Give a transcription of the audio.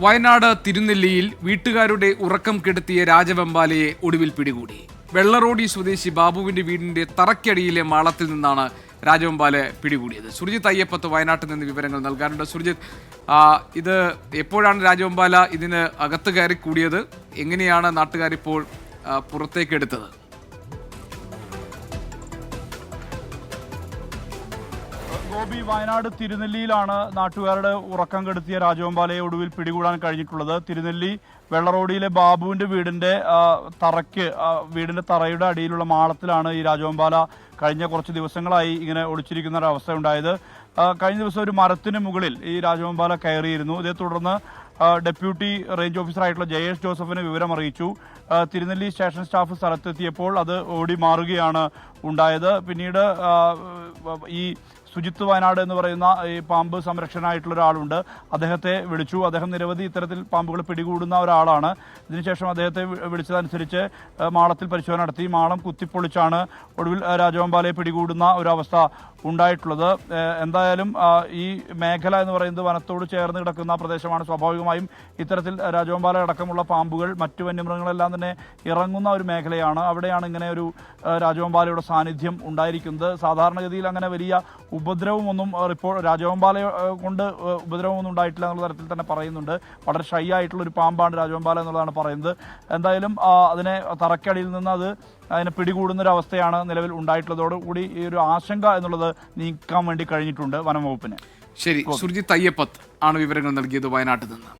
വയനാട് തിരുനെല്ലിയിൽ വീട്ടുകാരുടെ ഉറക്കം കെടുത്തിയ രാജവെമ്പാലയെ ഒടുവിൽ പിടികൂടി. വെള്ളറോഡി സ്വദേശി ബാബുവിന്റെ വീടിന്റെ തറയ്ക്കടിയിലെ മാളത്തിൽ നിന്നാണ് രാജവെമ്പാലയെ പിടികൂടിയത്. സുർജിത്ത് അയ്യപ്പത്ത് വയനാട്ടിൽ നിന്ന് വിവരങ്ങൾ നൽകാറുണ്ട്. സുർജിത്ത്, ഇത് എപ്പോഴാണ് രാജവെമ്പാല ഇതിന് അകത്ത് കയറി കൂടിയത്? എങ്ങനെയാണ് നാട്ടുകാരിപ്പോൾ പുറത്തേക്ക് എടുത്തത്? ഗോപി, വയനാട് തിരുനെല്ലിയിലാണ് നാട്ടുകാരുടെ ഉറക്കം കെടുത്തിയ രാജവെമ്പാലയെ ഒടുവിൽ പിടികൂടാൻ കഴിഞ്ഞിട്ടുള്ളത്. തിരുനെല്ലി വെള്ളറോഡിയിലെ ബാബുവിന്റെ വീടിന്റെ തറയുടെ അടിയിലുള്ള മാളത്തിലാണ് ഈ രാജവെമ്പാല കഴിഞ്ഞ കുറച്ച് ദിവസങ്ങളായി ഇങ്ങനെ ഒളിച്ചിരിക്കുന്ന ഒരു അവസ്ഥ ഉണ്ടായത്. കഴിഞ്ഞ ദിവസം ഒരു മരത്തിന് മുകളിൽ ഈ രാജവെമ്പാല കയറിയിരുന്നു. ഇതേ തുടർന്ന് ഡെപ്യൂട്ടി റേഞ്ച് ഓഫീസറായിട്ടുള്ള ജയേഷ് ജോസഫിനെ വിവരം അറിയിച്ചു. തിരുനെല്ലി സ്റ്റേഷൻ സ്റ്റാഫ് സ്ഥലത്തെത്തിയപ്പോൾ അത് ഓടി മാറുകയാണ് ഉണ്ടായത്. പിന്നീട് ഈ സുജിത്ത് വയനാട് എന്ന് പറയുന്ന ഈ പാമ്പ് സംരക്ഷകനായിട്ടുള്ള ഒരാളുണ്ട്, അദ്ദേഹത്തെ വിളിച്ചു. അദ്ദേഹം നിരവധി ഇത്തരത്തിൽ പാമ്പുകൾ പിടികൂടുന്ന ഒരാളാണ്. ഇതിനുശേഷം അദ്ദേഹത്തെ വിളിച്ചതനുസരിച്ച് മാളത്തിൽ പരിശോധന നടത്തി. മാളം കുത്തിപ്പൊളിച്ചാണ് ഒടുവിൽ രാജവെമ്പാലയെ പിടികൂടുന്ന ഒരവസ്ഥ ഉണ്ടായിട്ടുള്ളത്. എന്തായാലും ഈ മേഖല എന്ന് പറയുന്നത് വനത്തോട് ചേർന്ന് കിടക്കുന്ന പ്രദേശമാണ്. സ്വാഭാവികമായും ഇത്തരത്തിൽ രാജവെമ്പാല അടക്കമുള്ള പാമ്പുകൾ മറ്റു വന്യമൃഗങ്ങളെല്ലാം തന്നെ ഇറങ്ങുന്ന ഒരു മേഖലയാണ്. അവിടെയാണ് ഇങ്ങനെ ഒരു രാജവെമ്പാലയുടെ സാന്നിധ്യം ഉണ്ടായിരിക്കുന്നത്. സാധാരണഗതിയിൽ അങ്ങനെ വലിയ ഉപദ്രവമൊന്നും രാജവെമ്പാല കൊണ്ട് ഉപദ്രവമൊന്നും ഉണ്ടായിട്ടില്ല എന്നുള്ള തരത്തിൽ തന്നെ പറയുന്നുണ്ട്. വളരെ ഷൈ ആയിട്ടുള്ള ഒരു പാമ്പാണ് രാജവെമ്പാല എന്നുള്ളതാണ് പറയുന്നത്. എന്തായാലും അതിനെ തറക്കടിയിൽ നിന്ന് അതിനെ പിടികൂടുന്ന ഒരു അവസ്ഥയാണ് നിലവിൽ ഉണ്ടായിട്ടുള്ളതോടുകൂടി ഈ ഒരു ആശങ്ക എന്നുള്ളത് നീക്കാൻ വേണ്ടി കഴിഞ്ഞിട്ടുണ്ട് വനം വകുപ്പിന്. ശരി, സുർജിത്ത് അയ്യപ്പത്ത് ആണ് വിവരങ്ങൾ നൽകിയത് വയനാട്ടിൽ നിന്ന്.